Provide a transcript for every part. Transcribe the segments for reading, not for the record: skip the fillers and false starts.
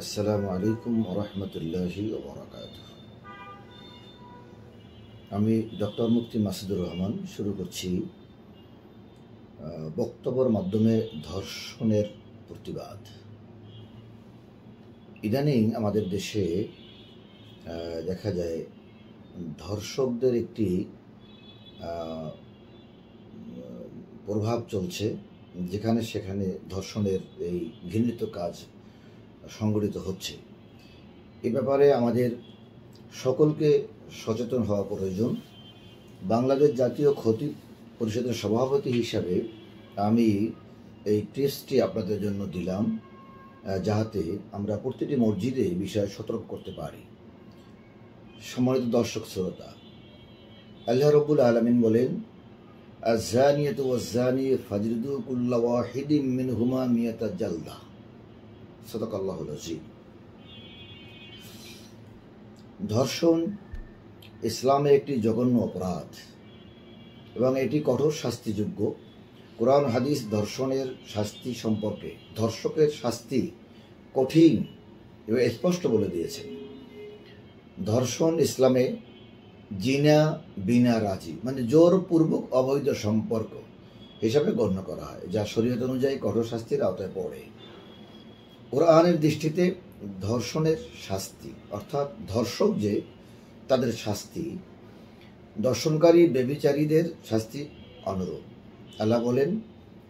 আসসালামু আলাইকুম ওরহমতুল্লাহি ওবরাকাতুহু। আমি ডক্টর মুফতি মাসুদুর রহমান শুরু করছি বক্তব্যের মাধ্যমে ধর্ষণের প্রতিবাদ। ইদানিং আমাদের দেশে দেখা যায় ধর্ষকদের একটি প্রভাব চলছে, যেখানে সেখানে ধর্ষণের এই ঘৃণিত কাজ সংগঠিত হচ্ছে। এ ব্যাপারে আমাদের সকলকে সচেতন হওয়া প্রয়োজন। বাংলাদেশ জাতীয় খতিব পরিষদের সভাপতি হিসাবে আমি এই টিপসটি আপনাদের জন্য দিলাম, যাহাতে আমরা প্রতিটি মসজিদে এই বিষয়ে সতর্ক করতে পারি। সম্মানিত দর্শক শ্রোতা, আল্লাহ রাব্বুল আলামিন বলেন, আয-যানিয়াতু ওয়াজ-যানি ফাজলিদু কুল্লা ওয়াহিদিম মিনহুমা মিয়াতা জালদা। সাদাকাল্লাহুল আযীম। ধর্ষণ ইসলামে একটি জঘন্য অপরাধ এবং এটি কঠোর শাস্তিযোগ্য। কোরআন হাদিস ধর্ষণের শাস্তি সম্পর্কে ধর্ষকের শাস্তি কঠিন এবং স্পষ্ট বলে দিয়েছে। ধর্ষণ ইসলামে জিনা বিনা রাজি, মানে জোরপূর্বক অবৈধ সম্পর্ক হিসাবে গণ্য করা হয়, যা শরীয়ত অনুযায়ী কঠোর শাস্তির আওতায় পড়ে। কোরআনের দৃষ্টিতে ধর্ষণের শাস্তি অর্থাৎ ধর্ষক যে তাদের শাস্তি দর্শনকারী ব্যভিচারীদের শাস্তি অনুরূপ। আল্লাহ বলেন,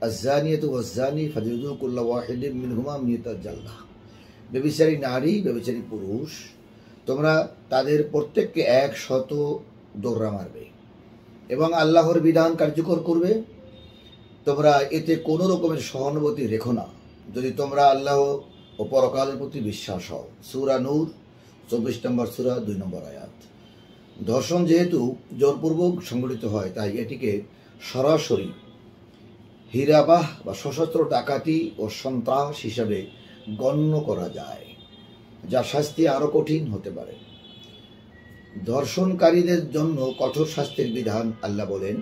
আয-যানিয়াতু ওয়াজ-যানি ফাজলিদু কুল্লা ওয়াহিদিম মিনহুমা মিয়াতা জালদা। ব্যভিচারী নারী ব্যভিচারী পুরুষ, তোমরা তাদের প্রত্যেককে 100 দৌড়া মারবে এবং আল্লাহর বিধান কার্যকর করবে। তোমরা এতে কোনো রকমের সহানুভূতি রেখো না, যদি তোমরা আল্লাহ ও পরকালের প্রতি বিশ্বাস হও। সূরা নূর 24 নম্বর সূরা 2 নম্বর আয়াত। ধর্ষণ যেহেতু জোরপূর্বক সংঘটিত হয়, তাই এটিকে সরাসরি হিরাবাহ বা সশস্ত্র ডাকাতি ও সন্ত্রাস হিসাবে গণ্য করা যায়, যা শাস্তি আরও কঠিন হতে পারে। ধর্ষণকারীদের জন্য কঠোর শাস্তির বিধান আল্লাহ বলেন,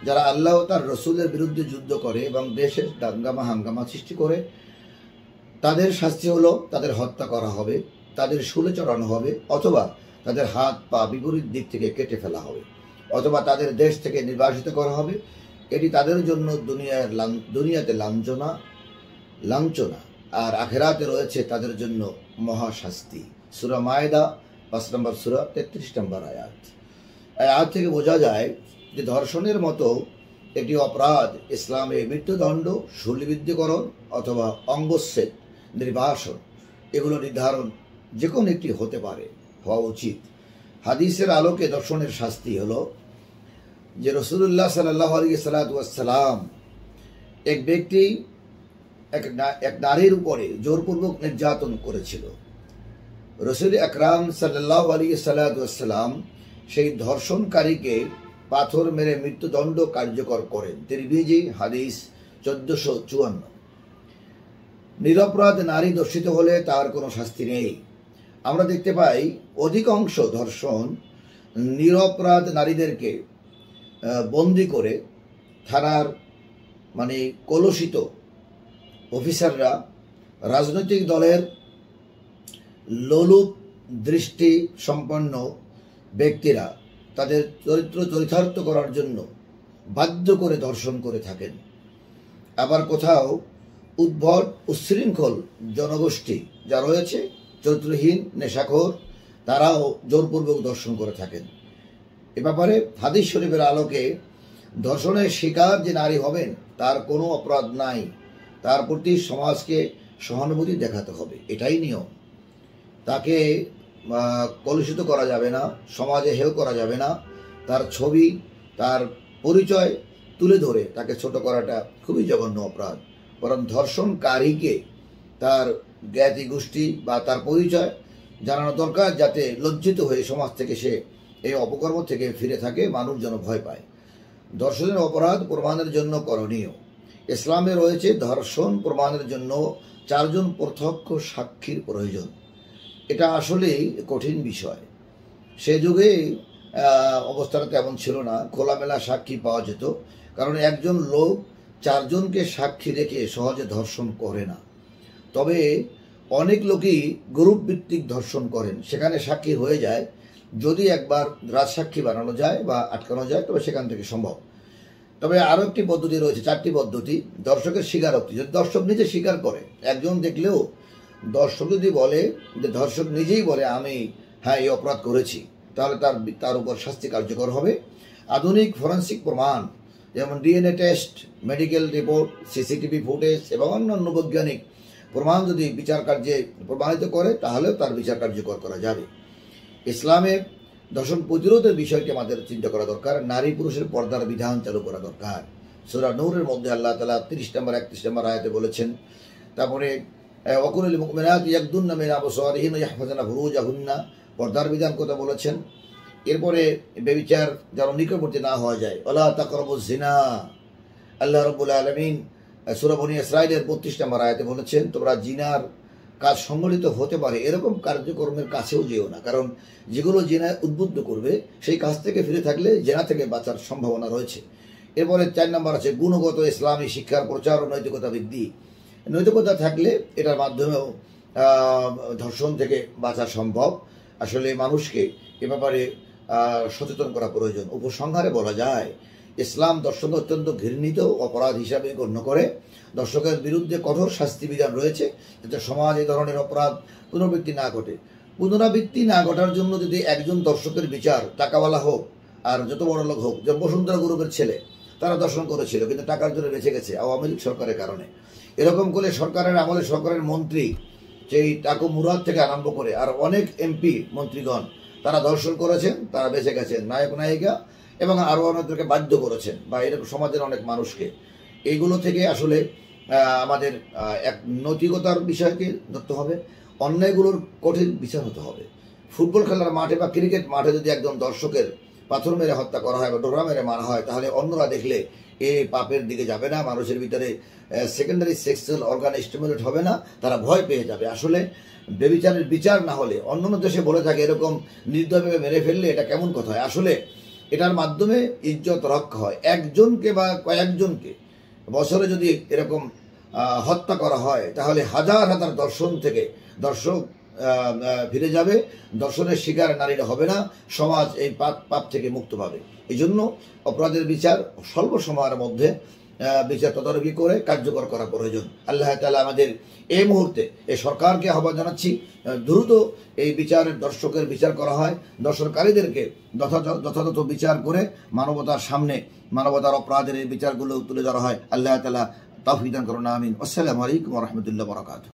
যারা আল্লাহ ও তার রসুলের বিরুদ্ধে যুদ্ধ করে এবং দেশের দাঙ্গামা হাঙ্গামা সৃষ্টি করে, তাদের শাস্তি হলো তাদের হত্যা করা হবে, তাদের শুলে চড়ানো হবে, অথবা তাদের হাত পা বিপরীত দিক থেকে কেটে ফেলা হবে, অথবা তাদের দেশ থেকে নির্বাসিত করা হবে। এটি তাদের জন্য দুনিয়াতে লাঞ্ছনা আর আখেরাতে রয়েছে তাদের জন্য মহাশাস্তি। সূরা মায়েদা 5 নম্বর সূরা 33 নম্বর আয়াত। এই আয়াত থেকে বোঝা যায় যে ধর্ষণের মতো একটি অপরাধ ইসলামে মৃত্যুদণ্ড, শূলবিদ্ধকরণ অথবা অঙ্গচ্ছেদ, নির্বাসন এগুলো নির্ধারণ যে কোনো একটি হতে পারে, হওয়া উচিত। হাদিসের আলোকে ধর্ষণের শাস্তি হলো যে রাসূলুল্লাহ সাল্লাল্লাহু আলাইহি ওয়াসাল্লাম এক ব্যক্তি এক নারীর উপরে জোরপূর্বক নির্যাতন করেছিল। রাসূল আকরাম সাল্লাল্লাহু আলাইহি ওয়াসাল্লাম সেই ধর্ষণকারীকে পাথর মেরে মৃত্যুদণ্ড কার্যকর করেন। তিরমিজি হাদিস 1454। নিরপরাধ নারী দর্শিত হলে তার কোনো শাস্তি নেই। আমরা দেখতে পাই অধিকাংশ ধর্ষণ নিরপরাধ নারীদেরকে বন্দি করে থানার কলুষিত অফিসাররা, রাজনৈতিক দলের লোলুপ দৃষ্টি সম্পন্ন ব্যক্তিরা তাদের চরিত্র চরিতার্থ করার জন্য বাধ্য করে ধর্ষণ করে থাকেন। আবার কোথাও উদ্ভট উচ্ছৃঙ্খল জনগোষ্ঠী যা রয়েছে, চরিত্রহীন নেশাখোর, তারাও জোরপূর্বক ধর্ষণ করে থাকেন। এ ব্যাপারে হাদিস শরীফের আলোকে ধর্ষণের শিকার যে নারী হবেন তার কোনো অপরাধ নাই, তার প্রতি সমাজকে সহানুভূতি দেখাতে হবে, এটাই নিয়ম। তাকে কলুষিত করা যাবে না, সমাজে হেয় করা যাবে না, তার ছবি তার পরিচয় তুলে ধরে তাকে ছোট করাটা খুবই জঘন্য অপরাধ। বরং ধর্ষণকারীকে তার জ্ঞাতি গোষ্ঠী বা তার পরিচয় জানানো দরকার, যাতে লজ্জিত হয়ে সমাজ থেকে সে এই অপকর্ম থেকে ফিরে থাকে, মানুষ যেন ভয় পায়। ধর্ষণের অপরাধ প্রমাণের জন্য করণীয়। ইসলামে রয়েছে ধর্ষণ প্রমাণের জন্য 4 জন প্রত্যক্ষ সাক্ষীর প্রয়োজন। এটা আসলেই কঠিন বিষয়। সে যুগে অবস্থাটা তেমন ছিল না, খোলামেলা সাক্ষী পাওয়া যেত, কারণ একজন লোক 4 জনকে সাক্ষী রেখে সহজে ধর্ষণ করে না। তবে অনেক লোকই গ্রুপ ভিত্তিক ধর্ষণ করেন, সেখানে সাক্ষী হয়ে যায়। যদি একবার রাজসাক্ষী বানানো যায় বা আটকানো যায় তবে সেখান থেকে সম্ভব। তবে আরও একটি পদ্ধতি রয়েছে, 4টি পদ্ধতি। দর্শকের স্বীকারোক্তি, যদি দর্শক নিজে স্বীকার করে, একজন দেখলেও দর্শক যদি বলে, যে দর্শক নিজেই বলে আমি হ্যাঁ এই অপরাধ করেছি, তাহলে তার উপর শাস্তি কার্যকর হবে। আধুনিক ফরেন্সিক প্রমাণ যেমন DNA test, medical report, CCTV footage এবং অন্যান্য বৈজ্ঞানিক প্রমাণ যদি বিচার কার্যে প্রমাণিত করে তাহলেও তার বিচার কার্যকর করা যাবে। ইসলামে দর্শন প্রতিরোধের বিষয়টি আমাদের চিন্তা করা দরকার। নারী পুরুষের পর্দার বিধান চালু করা দরকার। সূরা নূরের মধ্যে আল্লাহ তাআলা 30 নম্বর 31 নম্বর আয়াতে বলেছেন। তারপরে ওয়াকুলিল মুমিনাতি ইয়াগদুন্না মিন আবসারিহিন্না ইয়াহফাযনা ফুরুজাহুন্না, পর্দার বিধান কথা বলেছেন। এরপরে ব্যভিচার যেন নিকটবর্তী না হওয়া যায়। ওয়ালা তাকরাবুজ জিনা, আল্লাহ রাব্বুল আলামিন সূরা বনী ইসরাঈলের 32 নম্বর আয়াতে বলেছেন তোমরা জিনার কাজ সংগঠিত হতে পারে এরকম কার্যক্রমের কাছেও যেও না, কারণ যেগুলো জেনায় উদ্বুদ্ধ করবে সেই কাজ থেকে ফিরে থাকলে জেনা থেকে বাঁচার সম্ভাবনা রয়েছে। এরপরে 4 নম্বর আছে গুণগত ইসলামী শিক্ষার প্রচার ও নৈতিকতা বৃদ্ধি। নৈতিকতা থাকলে এটার মাধ্যমেও ধর্ষণ থেকে বাঁচা সম্ভব। আসলে মানুষকে এ ব্যাপারে সচেতন করা প্রয়োজন। উপসংহারে বলা যায় ইসলাম দর্শনকে অত্যন্ত ঘৃণিত অপরাধ হিসাবে গণ্য করে। দর্শকের বিরুদ্ধে কঠোর শাস্তি বিধান রয়েছে যাতে সমাজ এই ধরনের অপরাধ পুনরাবৃত্তি না ঘটে। পুনরাবৃত্তি না ঘটার জন্য যদি একজন দর্শকের বিচার টাকাওয়ালা হোক আর যত বড় লোক হোক, যেমন বসুন্ধরা গ্রুপের ছেলে, তারা দর্শন করেছিল কিন্তু টাকার জন্য বেঁচে গেছে আওয়ামী লীগ সরকারের কারণে। এরকম করে সরকারের আমলে সরকারের মন্ত্রী সেই টাকু মুরাদ থেকে আরম্ভ করে আর অনেক এমপি মন্ত্রীগণ তারা দর্শন করেছেন, তারা বেঁচে গেছেন, নায়ক নায়িকা এবং আরও অনেকদেরকে বাধ্য করেছেন বা এরকম সমাজের অনেক মানুষকে। এইগুলো থেকে আসলে আমাদের এক নৈতিকতার বিষয়কে ধরতে হবে, অন্যায়গুলোর কঠিন বিচার হতে হবে। ফুটবল খেলার মাঠে বা ক্রিকেট মাঠে যদি একজন দর্শকের পাথর মেরে হত্যা করা হয় বা ডোরা মেরে মারা হয় তাহলে অন্যরা দেখলে এ পাপের দিকে যাবে না, মানুষের ভিতরে সেকেন্ডারি সেক্সুয়াল অর্গান স্টিমুলেট হবে না, তারা ভয় পেয়ে যাবে। আসলে বেবিচারের বিচার না হলে অন্যান্য দেশে বলে থাকে এরকম নির্দয়ভাবে মেরে ফেললে এটা কেমন কথা হয়। আসলে এটার মাধ্যমে ইজ্জত রক্ষা হয়। একজনকে বা কয়েকজনকে বছরে যদি এরকম হত্যা করা হয় তাহলে হাজার হাজার দর্শন থেকে দর্শক ফিরে যাবে, দর্শনের শিকার নারীরা হবে না, সমাজ এই পাপ থেকে মুক্ত পাবে। এই জন্য অপরাধের বিচার স্বল্প সময়ের মধ্যে বিচার তদারকি করে কার্যকর করা প্রয়োজন। আল্লাহ তাআলা আমাদের এই মুহূর্তে এই সরকারকে আহ্বান জানাচ্ছি দ্রুত এই বিচারের দর্শকের বিচার করা হয়, দর্শনকারীদেরকে যথাযথ বিচার করে মানবতার সামনে মানবতার অপরাধের এই বিচারগুলো তুলে ধরা হয়। আল্লাহ তাআলা তৌফিক দান করুন, আমিন। আসসালামু আলাইকুম ওয়া রাহমাতুল্লাহি ওয়া বারাকাতুহু।